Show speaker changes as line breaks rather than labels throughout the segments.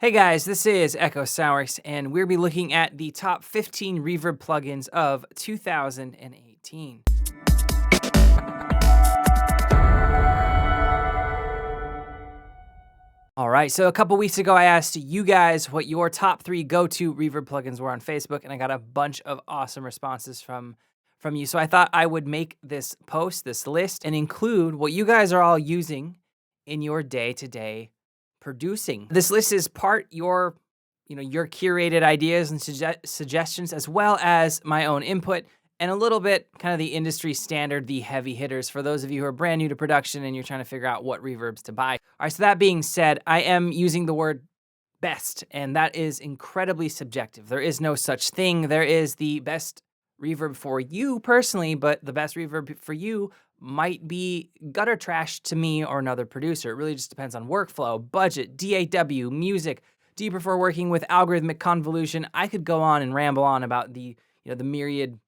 Hey guys, this is Echo Sours, and we'll be looking at the top 15 reverb plugins of 2018. All right, so a couple weeks ago, I asked you guys what your top 3 go-to reverb plugins were on Facebook, and I got a bunch of awesome responses from you. So I thought I would make this post, this list, and include what you guys are all using in your day-to-day producing. This list is part your curated ideas and suggestions, as well as my own input, and a little bit kind of the industry standard, the heavy hitters for those of you who are brand new to production and you're trying to figure out what reverbs to buy. All right, so that being said, I am using the word best, and that is incredibly subjective. There is no such thing. There is the best reverb for you personally, but the best reverb for you might be gutter trash to me or another producer. It really just depends on workflow, budget, DAW, music. Do you prefer working with algorithmic convolution? I could go on and ramble on about the myriad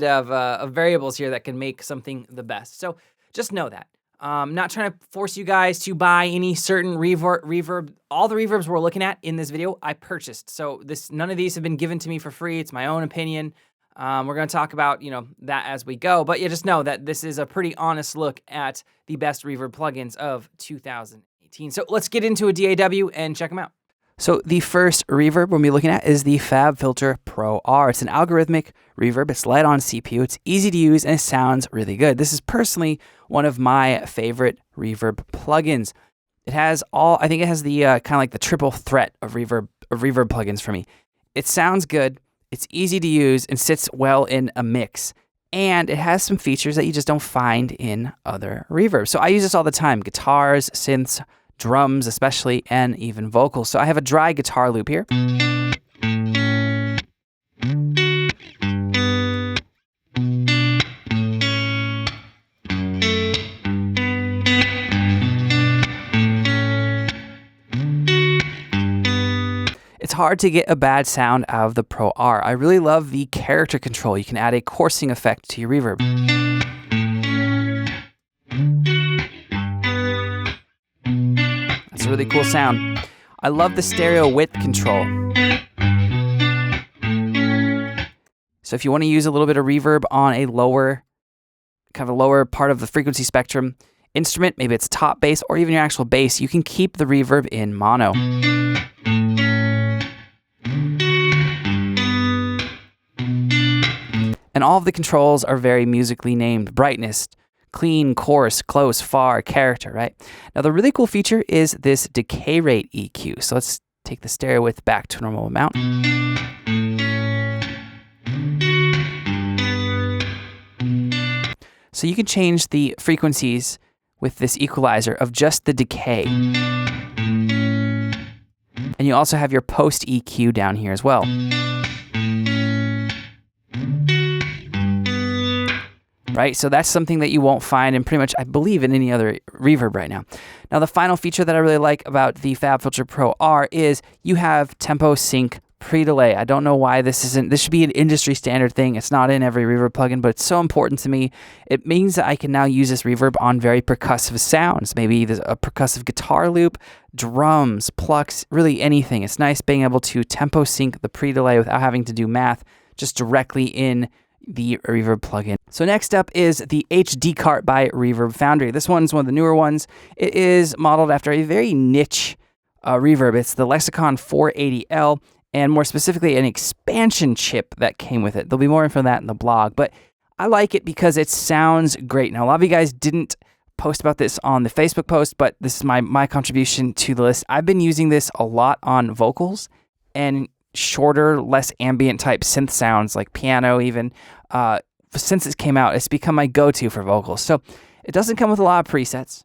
of variables here that can make something the best. So just know that. Not trying to force you guys to buy any certain reverb. All the reverbs we're looking at in this video, I purchased. So none of these have been given to me for free. It's my own opinion. We're going to talk about, that as we go. But you just know that this is a pretty honest look at the best reverb plugins of 2018. So let's get into a DAW and check them out. So the first reverb we'll be looking at is the Fabfilter Pro R. It's an algorithmic reverb. It's light on CPU. It's easy to use, and it sounds really good. This is personally one of my favorite reverb plugins. It has I think it has the kind of like the triple threat of reverb plugins for me. It sounds good. It's easy to use and sits well in a mix. And it has some features that you just don't find in other reverbs. So I use this all the time. Guitars, synths, drums especially, and even vocals. So I have a dry guitar loop here. It's hard to get a bad sound out of the Pro R. I really love the character control. You can add a coursing effect to your reverb. That's a really cool sound. I love the stereo width control. So if you want to use a little bit of reverb on a lower part of the frequency spectrum instrument, maybe it's top bass or even your actual bass, you can keep the reverb in mono. And all of the controls are very musically named. Brightness, clean, coarse, close, far, character, right? Now the really cool feature is this decay rate EQ. So let's take the stereo width back to normal amount. So you can change the frequencies with this equalizer of just the decay. And you also have your post EQ down here as well. Right? So that's something that you won't find in pretty much, I believe, in any other reverb right now. Now, the final feature that I really like about the Fabfilter Pro R is you have tempo sync pre-delay. I don't know why this should be an industry standard thing. It's not in every reverb plugin, but it's so important to me. It means that I can now use this reverb on very percussive sounds. Maybe there's a percussive guitar loop, drums, plucks, really anything. It's nice being able to tempo sync the pre-delay without having to do math, just directly in the reverb plugin. So next up is the HD cart by Reverb Foundry. This one's one of the newer ones. It is modeled after a very niche reverb. It's the Lexicon 480L, and more specifically an expansion chip that came with it. There'll be more info on that in the blog, but I like it because it sounds great. Now, a lot of you guys didn't post about this on the Facebook post, but this is my contribution to the list. I've been using this a lot on vocals and shorter, less ambient type synth sounds like piano even. Since it came out, it's become my go-to for vocals. So it doesn't come with a lot of presets,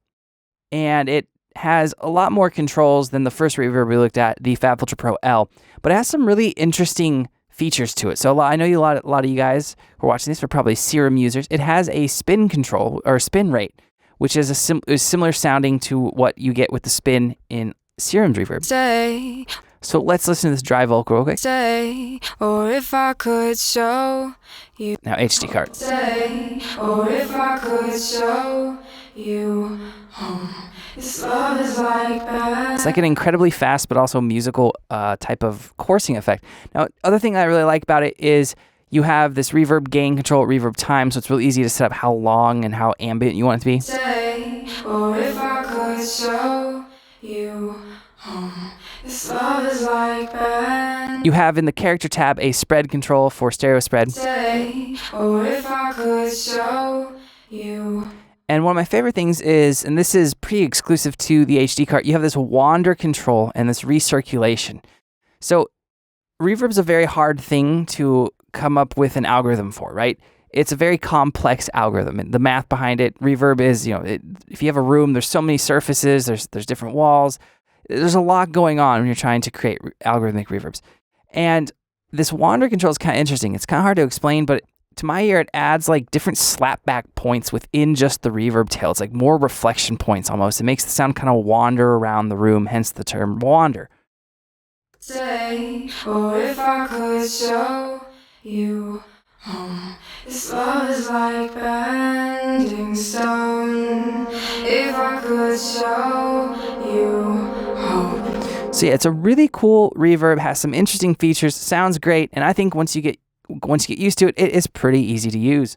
and it has a lot more controls than the first reverb we looked at, the Fabfilter Pro L, but it has some really interesting features to it. So I know a lot of you guys who are watching this are probably Serum users. It has a spin control or spin rate, which is similar sounding to what you get with the spin in Serum's reverb. So let's listen to this dry vocal real quick.
Say, or if I could show you.
Now HD cart.
Say, or if I could show you This love is like bad.
It's like an incredibly fast but also musical type of coursing effect. Now, other thing I really like about it is you have this reverb gain control, reverb time, so it's really easy to set up how long and how ambient you want it to be.
Say, or if I could show you, this love is like bad.
You have in the character tab a spread control for stereo spread.
Say, or if I could show you.
And one of my favorite things is, and this is pretty exclusive to the HD card, you have this wander control and this recirculation. So reverb's a very hard thing to come up with an algorithm for, right? It's a very complex algorithm, and the math behind it. Reverb is, if you have a room, there's so many surfaces, there's different walls. There's a lot going on when you're trying to create algorithmic reverbs. And this wander control is kind of interesting. It's kind of hard to explain, but to my ear, it adds like different slapback points within just the reverb tail. It's like more reflection points almost. It makes the sound kind of wander around the room, hence the term wander.
Say, or if I could show you, this love is like bending stone. If I could show you hope.
So yeah, it's a really cool reverb, has some interesting features, sounds great, and I think once you get used to it, it is pretty easy to use.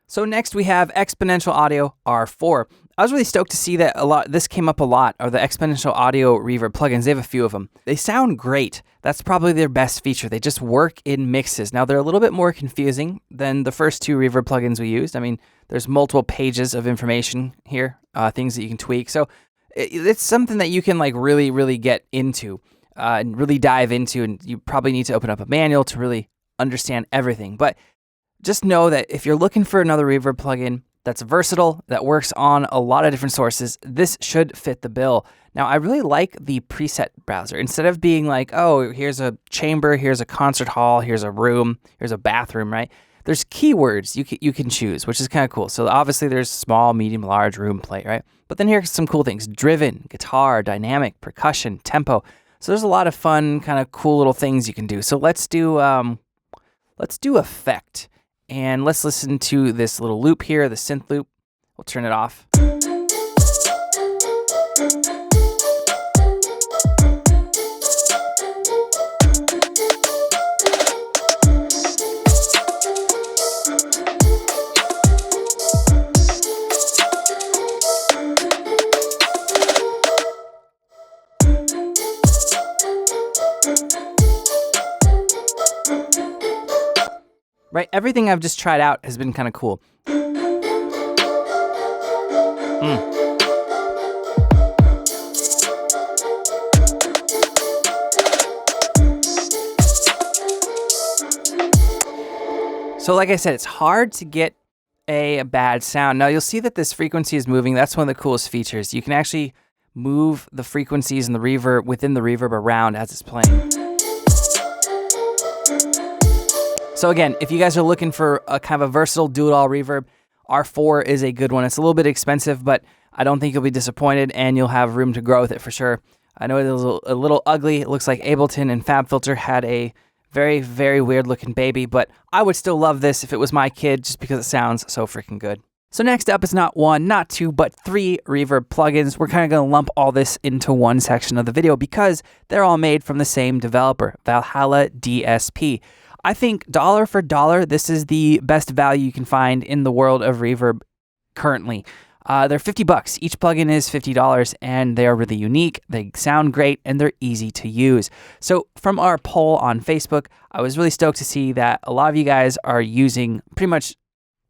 So next we have Exponential Audio R4. I was really stoked to see that this came up a lot, or the Exponential Audio Reverb plugins. They have a few of them. They sound great. That's probably their best feature. They just work in mixes. Now, they're a little bit more confusing than the first two reverb plugins we used. I mean, there's multiple pages of information here, things that you can tweak. So it's something that you can like really, really get into and really dive into, and you probably need to open up a manual to really understand everything. But just know that if you're looking for another reverb plugin that's versatile, that works on a lot of different sources, this should fit the bill. Now, I really like the preset browser. Instead of being like, oh, here's a chamber, here's a concert hall, here's a room, here's a bathroom, right? There's keywords you can choose, which is kind of cool. So obviously there's small, medium, large, room, plate, right? But then here's some cool things: driven, guitar, dynamic, percussion, tempo. So there's a lot of fun, kind of cool little things you can do. So let's do effect. And let's listen to this little loop here, the synth loop. We'll turn it off. Right, everything I've just tried out has been kind of cool. So like I said, it's hard to get a bad sound. Now you'll see that this frequency is moving. That's one of the coolest features. You can actually move the frequencies and the reverb within the reverb around as it's playing. So again, if you guys are looking for a kind of a versatile do-it-all reverb, R4 is a good one. It's a little bit expensive, but I don't think you'll be disappointed, and you'll have room to grow with it for sure. I know it is a little ugly. It looks like Ableton and Fabfilter had a very, very weird-looking baby, but I would still love this if it was my kid, just because it sounds so freaking good. So next up is not one, not two, but three reverb plugins. We're kind of going to lump all this into one section of the video because they're all made from the same developer, Valhalla DSP. I think dollar for dollar, this is the best value you can find in the world of reverb currently. They're $50. Each plugin is $50, and they are really unique. They sound great, and they're easy to use. So from our poll on Facebook, I was really stoked to see that a lot of you guys are using pretty much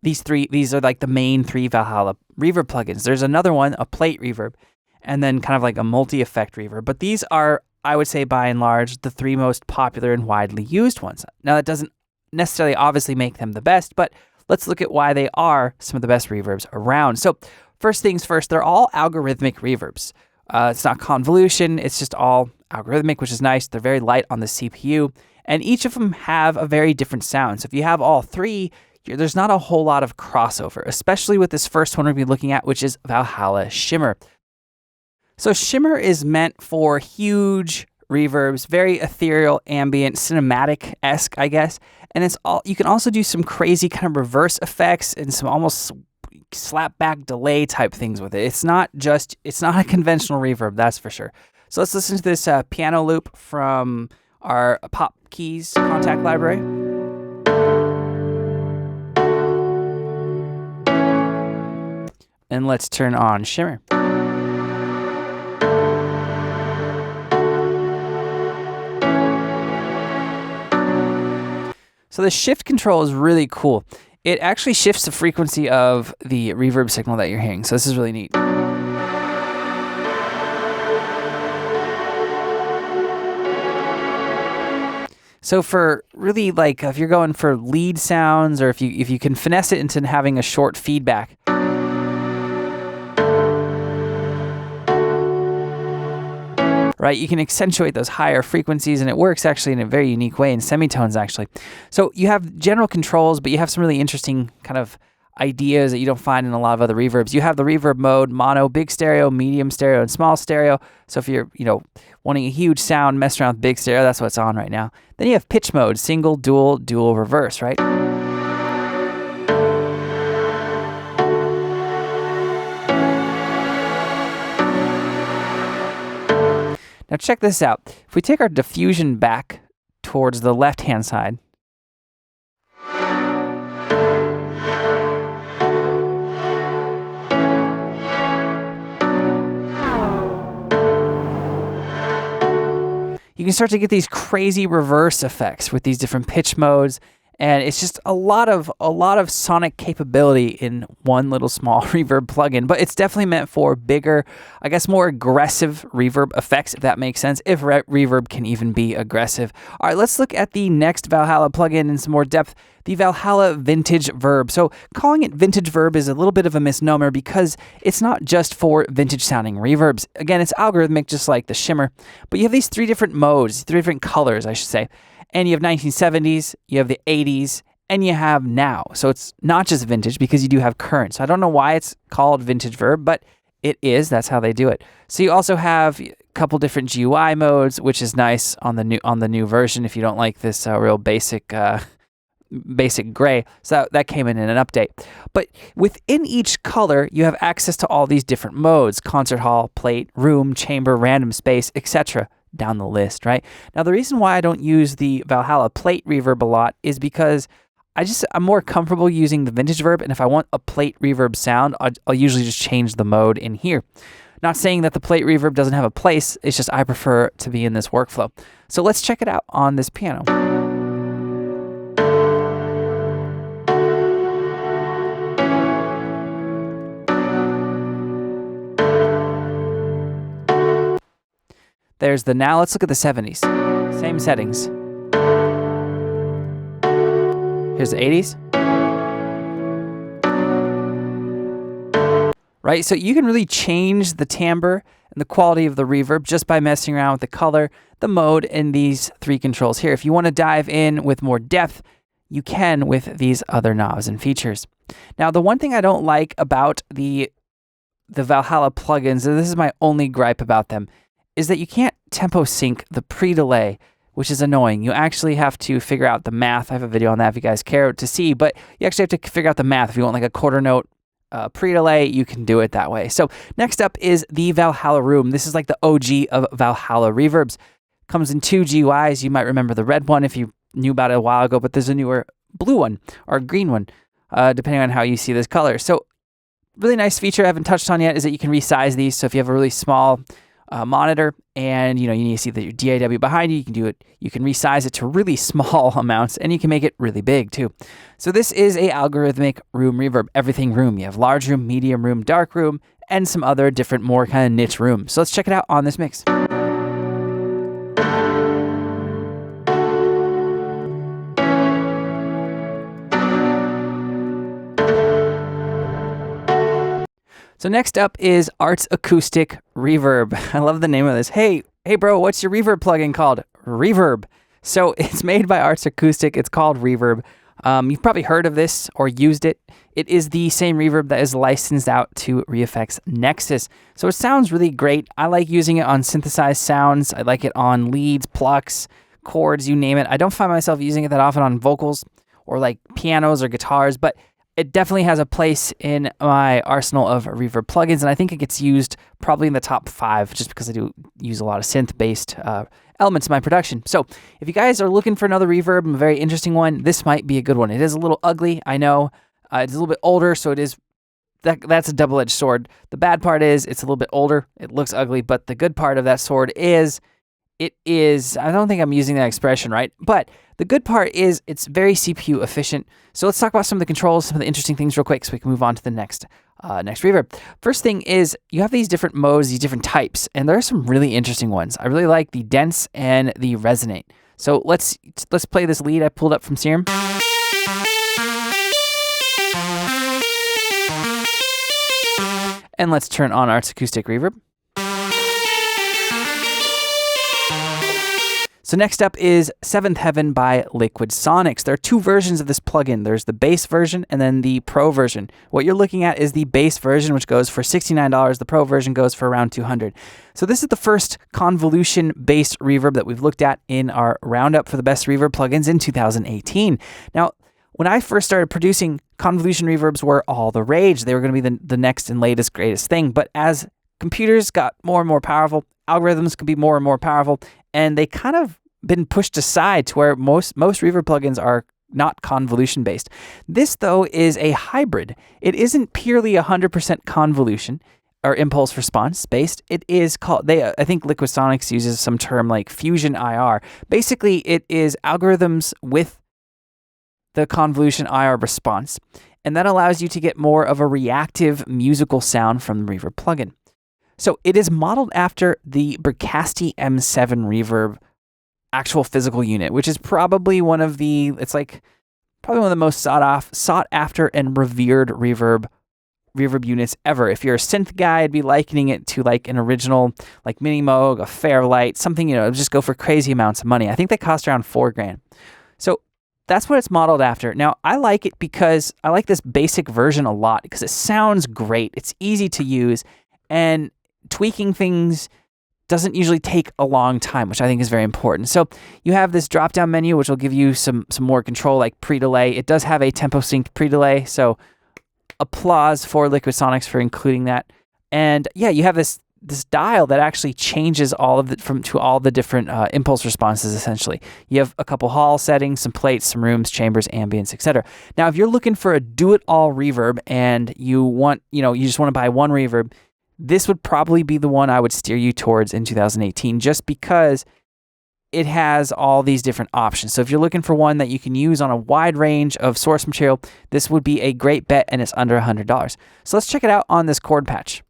these three. These are like the main three Valhalla reverb plugins. There's another one, a plate reverb, and then kind of like a multi-effect reverb. But these are, I would say, by and large, the three most popular and widely used ones. Now, that doesn't necessarily obviously make them the best, but let's look at why they are some of the best reverbs around. So first things first, they're all algorithmic reverbs. It's not convolution, it's just all algorithmic, which is nice. They're very light on the CPU, and each of them have a very different sound. So if you have all three, there's not a whole lot of crossover, especially with this first one we're going to be looking at, which is Valhalla Shimmer. So Shimmer is meant for huge reverbs, very ethereal, ambient, cinematic-esque, I guess. And it's all, you can also do some crazy kind of reverse effects and some almost slap back delay type things with it. It's not a conventional reverb, that's for sure. So let's listen to this piano loop from our Pop Keys Contact Library. And let's turn on Shimmer. So the shift control is really cool. It actually shifts the frequency of the reverb signal that you're hearing. So this is really neat. So for really like if you're going for lead sounds, or if you can finesse it into having a short feedback. Right, you can accentuate those higher frequencies, and it works actually in a very unique way in semitones actually. So you have general controls, but you have some really interesting kind of ideas that you don't find in a lot of other reverbs. You have the reverb mode, mono, big stereo, medium stereo, and small stereo. So if you're, wanting a huge sound, mess around with big stereo, that's what's on right now. Then you have pitch mode, single, dual, dual, reverse, right? Now check this out. If we take our diffusion back towards the left-hand side, you can start to get these crazy reverse effects with these different pitch modes. And it's just a lot of sonic capability in one little small reverb plugin, but it's definitely meant for bigger, I guess more aggressive reverb effects, if that makes sense, if reverb can even be aggressive. All right, let's look at the next Valhalla plugin in some more depth, the Valhalla Vintage Verb. So calling it Vintage Verb is a little bit of a misnomer because it's not just for vintage sounding reverbs. Again, it's algorithmic just like the Shimmer, but you have these three different modes, three different colors, I should say. And you have 1970s, you have the 80s, and you have now. So it's not just vintage because you do have current. So I don't know why it's called Vintage Verb, but it is. That's how they do it. So you also have a couple different GUI modes, which is nice on the new version if you don't like this real basic gray. So that came in an update. But within each color, you have access to all these different modes: concert hall, plate, room, chamber, random space, etc. down the list, right? Now, the reason why I don't use the Valhalla plate reverb a lot is because I'm more comfortable using the Vintage Verb, and if I want a plate reverb sound, I'll usually just change the mode in here. Not saying that the plate reverb doesn't have a place, it's just I prefer to be in this workflow. So let's check it out on this piano. There's the now. Let's look at the 70s. Same settings. Here's the 80s. Right, so you can really change the timbre and the quality of the reverb just by messing around with the color, the mode, and these three controls here. If you want to dive in with more depth, you can with these other knobs and features. Now, the one thing I don't like about the Valhalla plugins, and this is my only gripe about them, is that you can't tempo sync the pre-delay, which is annoying. You actually have to figure out the math. I have a video on that if you guys care to see, but you actually have to figure out the math. If you want like a quarter note pre-delay, you can do it that way. So next up is the Valhalla Room. This is like the OG of Valhalla reverbs. Comes in two GUIs. You might remember the red one if you knew about it a while ago, but there's a newer blue one or green one, depending on how you see this color. So really nice feature I haven't touched on yet is that you can resize these. So if you have a really small monitor and you need to see your DAW behind you, you can do it. You can resize it to really small amounts, and you can make it really big too. So this is a algorithmic room reverb, everything room. You have large room, medium room, dark room, and some other different more kind of niche rooms. So let's check it out on this mix. So next up is Art's Acoustic Reverb. I love the name of this. Hey bro, what's your reverb plugin called? Reverb. So it's made by Art's Acoustic. It's called Reverb. You've probably heard of this or used it. It is the same reverb that is licensed out to ReFX Nexus. So it sounds really great. I like using it on synthesized sounds. I like it on leads, plucks, chords, you name it. I don't find myself using it that often on vocals or like pianos or guitars, but it definitely has a place in my arsenal of reverb plugins, and I think it gets used probably in the top 5 just because I do use a lot of synth-based elements in my production. So if you guys are looking for another reverb, a very interesting one, this might be a good one. It is a little ugly, I know. It's a little bit older, so it is that's a double-edged sword. The bad part is it's a little bit older. It looks ugly, but the good part of that sword is it is, I don't think I'm using that expression right, but the good part is it's very CPU efficient. So let's talk about some of the controls, some of the interesting things real quick so we can move on to the next reverb. First thing is you have these different modes, these different types, and there are some really interesting ones. I really like the dense and the resonate. So let's play this lead I pulled up from Serum. And let's turn on our acoustic reverb. So next up is Seventh Heaven by Liquid Sonics. There are 2 versions of this plugin. There's the base version and then the pro version. What you're looking at is the base version, which goes for $69. The pro version goes for around $200. So this is the first convolution-based reverb that we've looked at in our roundup for the best reverb plugins in 2018. Now, when I first started producing, convolution reverbs were all the rage. They were going to be the next and latest, greatest thing. But as computers got more and more powerful, algorithms could be more and more powerful, and they kind of been pushed aside to where most reverb plugins are not convolution based. This, though, is a hybrid. It isn't purely 100% convolution or impulse response based. It is called, I think Liquid Sonics uses some term like fusion IR. Basically, it is algorithms with the convolution IR response, and that allows you to get more of a reactive musical sound from the reverb plugin. So it is modeled after the Bricasti M7 reverb actual physical unit, which is probably one of the most sought after and revered reverb units ever. If you're a synth guy, I'd be likening it to like an original like Mini Moog, a Fairlight, something, just go for crazy amounts of money. I think they cost around $4,000. So that's what it's modeled after. Now, I like it because I like this basic version a lot because it sounds great. It's easy to use, and tweaking things doesn't usually take a long time, which I think is very important. So you have this drop-down menu, which will give you some more control, like pre-delay. It does have a tempo-synced pre-delay, so applause for Liquid Sonics for including that. And yeah, you have this dial that actually changes all of the different impulse responses, essentially. You have a couple hall settings, some plates, some rooms, chambers, ambience, etc. Now, if you're looking for a do-it-all reverb and you just want to buy one reverb, this would probably be the one I would steer you towards in 2018, just because it has all these different options. So if you're looking for one that you can use on a wide range of source material, this would be a great bet, and it's under $100. So let's check it out on this chord patch.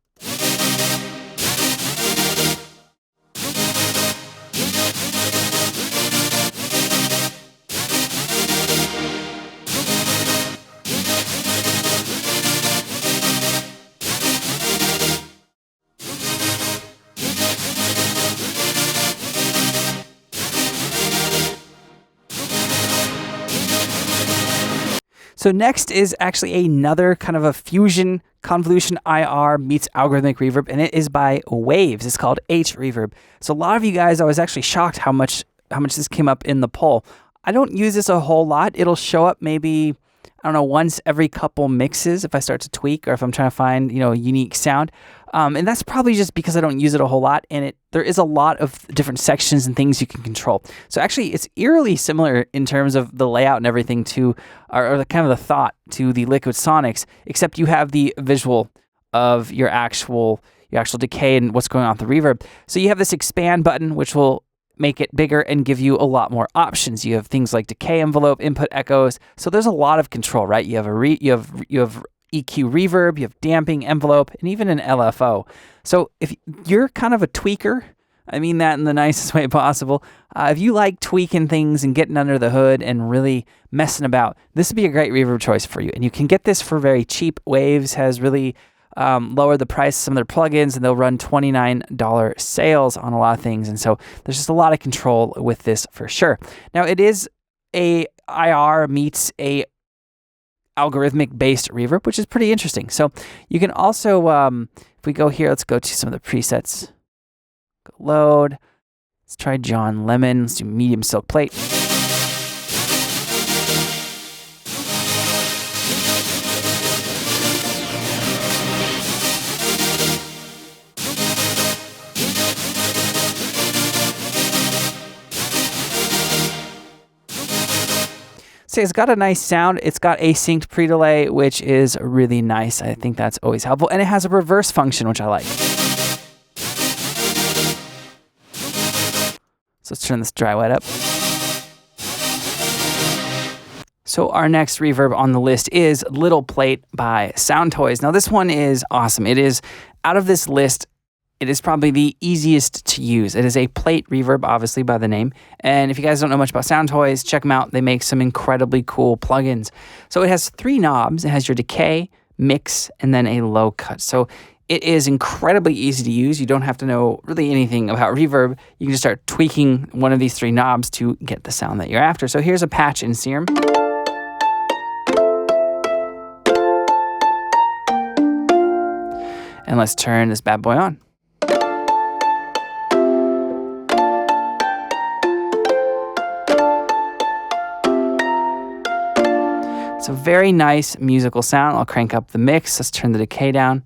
So next is actually another kind of a fusion convolution IR meets algorithmic reverb, and it is by Waves. It's called H Reverb. So a lot of you guys, I was actually shocked how much this came up in the poll. I don't use this a whole lot. It'll show up maybe, I don't know, once every couple mixes if I start to tweak or if I'm trying to find, a unique sound. And that's probably just because I don't use it a whole lot, and there is a lot of different sections and things you can control. So actually, it's eerily similar in terms of the layout and everything or the kind of the thought to the Liquid Sonics, except you have the visual of your actual decay and what's going on with the reverb. So you have this expand button, which will make it bigger and give you a lot more options. You have things like decay envelope, input echoes. So there's a lot of control, right? You have EQ reverb, you have damping envelope, and even an LFO. So if you're kind of a tweaker, I mean that in the nicest way possible, if you like tweaking things and getting under the hood and really messing about, this would be a great reverb choice for you. And you can get this for very cheap. Waves has really lowered the price of some of their plugins, and they'll run $29 sales on a lot of things. And so there's just a lot of control with this for sure. Now, it is a IR meets a algorithmic based reverb, which is pretty interesting. So you can also, if we go here, let's go to some of the presets. Go load. Let's try John Lemon. Let's do medium silk plate. say it's got a nice sound. It's got asynced pre-delay, which is really nice. I think that's always helpful. And it has a reverse function, which I like. So let's turn this dry wet up. So our next reverb on the list is Little Plate by Sound Toys. Now this one is awesome. It is, out of this list, it is probably the easiest to use. It is a plate reverb, obviously by the name. And if you guys don't know much about Sound Toys, check them out. They make some incredibly cool plugins. So it has 3 knobs. It has your decay, mix, and then a low cut. So it is incredibly easy to use. You don't have to know really anything about reverb. You can just start tweaking one of these 3 knobs to get the sound that you're after. So here's a patch in Serum. And let's turn this bad boy on. It's a very nice musical sound. I'll crank up the mix. Let's turn the decay down.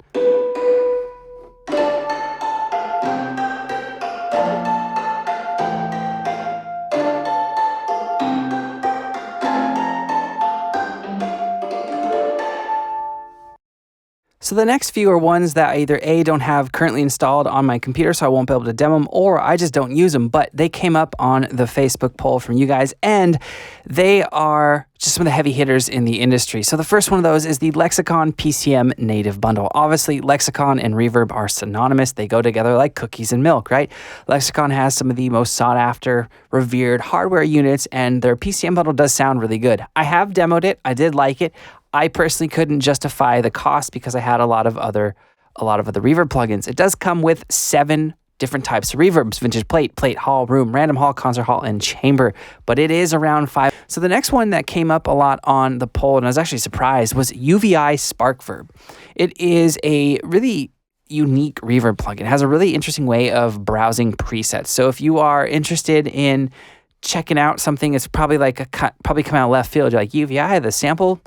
So the next few are ones that I either A, don't have currently installed on my computer, so I won't be able to demo them, or I just don't use them, but they came up on the Facebook poll from you guys, and they are just some of the heavy hitters in the industry. So the first one of those is the Lexicon PCM Native Bundle. Obviously, Lexicon and Reverb are synonymous. They go together like cookies and milk, right? Lexicon has some of the most sought-after, revered hardware units, and their PCM bundle does sound really good. I have demoed it. I did like it. I personally couldn't justify the cost because I had a lot of other reverb plugins. It does come with 7 different types of reverbs: vintage plate, plate, hall, room, random hall, concert hall, and chamber. But it is around 5. So the next one that came up a lot on the poll, and I was actually surprised, was UVI SparkVerb. It is a really unique reverb plugin. It has a really interesting way of browsing presets. So if you are interested in checking out something, it's probably probably come out left field. You're like, UVI, the sample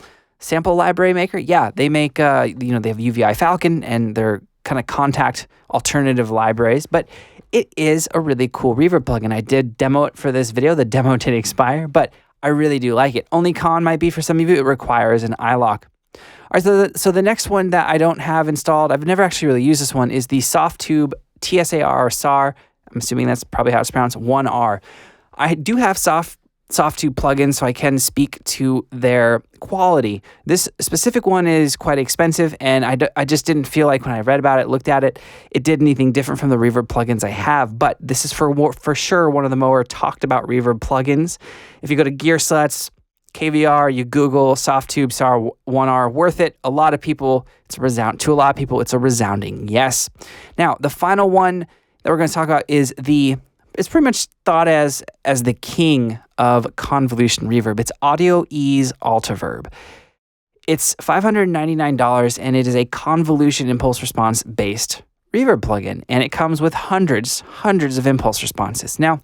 library maker? Yeah, they make, they have UVI Falcon and their kind of contact alternative libraries, but it is a really cool reverb plugin. I did demo it for this video. The demo did expire, but I really do like it. Only con might be for some of you, it requires an iLock. All right, so the next one that I don't have installed, I've never actually really used this one, is the Softtube TSAR or SAR. I'm assuming that's probably how it's pronounced, 1R. I do have Softtube plugins, so I can speak to their quality. This specific one is quite expensive, and I just didn't feel like when I read about it, looked at it, it did anything different from the reverb plugins I have, but this is for sure one of the more talked about reverb plugins. If you go to Gearsluts, KVR, you Google Softtube SAR 1R, worth it. To a lot of people, it's a resounding yes. Now, the final one that we're going to talk about is it's pretty much thought as the king of convolution reverb. It's Audio Ease Altiverb. It's $599, and it is a convolution impulse response based reverb plugin, and it comes with hundreds of impulse responses. Now,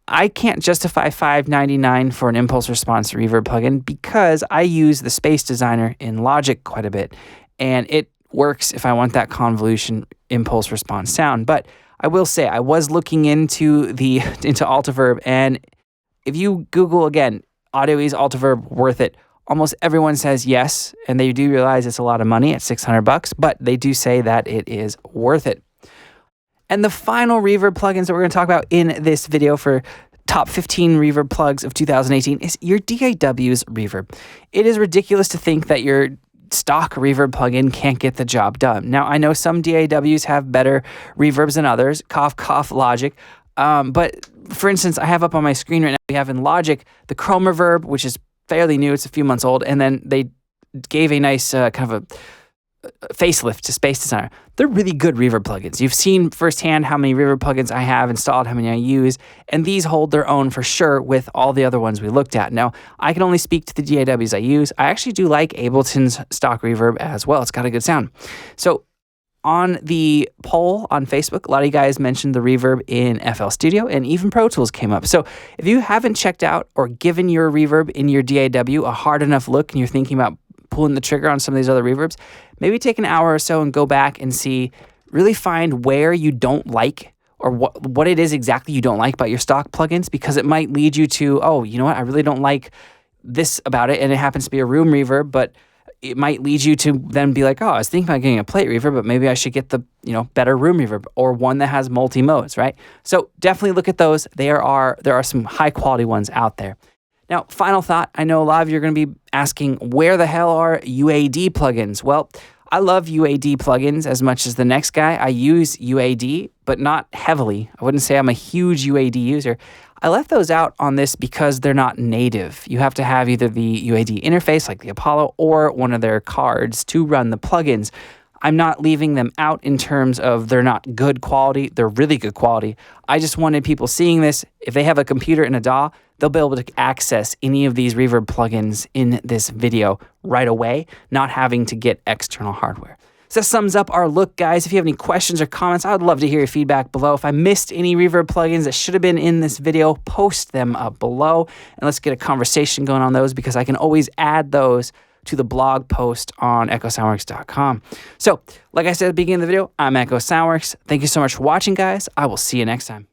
I can't justify $599 for an impulse response reverb plugin because I use the Space Designer in Logic quite a bit, and it works if I want that convolution impulse response sound. But I will say I was looking into Altiverb, and if you Google again, Audio Ease Altiverb, worth it, almost everyone says yes, and they do realize it's a lot of money at $600, but they do say that it is worth it. And the final reverb plugins that we're going to talk about in this video for top 15 reverb plugs of 2018 is your DAW's reverb. It is ridiculous to think that your stock reverb plugin can't get the job done. Now, I know some DAWs have better reverbs than others, cough, cough, Logic. But for instance, I have up on my screen right now, we have in Logic the Chrome Reverb, which is fairly new. It's a few months old. And then they gave a nice kind of a facelift to Space Designer. They're really good reverb plugins. You've seen firsthand how many reverb plugins I have installed, how many I use, and these hold their own for sure with all the other ones we looked at. Now, I can only speak to the DAWs I use. I actually do like Ableton's stock reverb as well. It's got a good sound. So on the poll on Facebook, a lot of you guys mentioned the reverb in FL Studio, and even Pro Tools came up. So if you haven't checked out or given your reverb in your DAW a hard enough look and you're thinking about pulling the trigger on some of these other reverbs, maybe take an hour or so and go back and really find where you don't like or what it is exactly you don't like about your stock plugins, because it might lead you to, oh, you know what, I really don't like this about it, and it happens to be a room reverb, but it might lead you to then be like, oh, I was thinking about getting a plate reverb, but maybe I should get the, better room reverb or one that has multi-modes, right? So definitely look at those. There are some high quality ones out there. Now, final thought, I know a lot of you are going to be asking, where the hell are UAD plugins? Well, I love UAD plugins as much as the next guy. I use UAD, but not heavily. I wouldn't say I'm a huge UAD user. I left those out on this because they're not native. You have to have either the UAD interface like the Apollo or one of their cards to run the plugins. I'm not leaving them out in terms of they're not good quality. They're really good quality. I just wanted people seeing this. If they have a computer and a DAW, they'll be able to access any of these reverb plugins in this video right away, not having to get external hardware. So that sums up our look, guys. If you have any questions or comments, I would love to hear your feedback below. If I missed any reverb plugins that should have been in this video, post them up below, and let's get a conversation going on those, because I can always add those to the blog post on echosoundworks.com. So, like I said at the beginning of the video, I'm Echo Soundworks. Thank you so much for watching, guys. I will see you next time.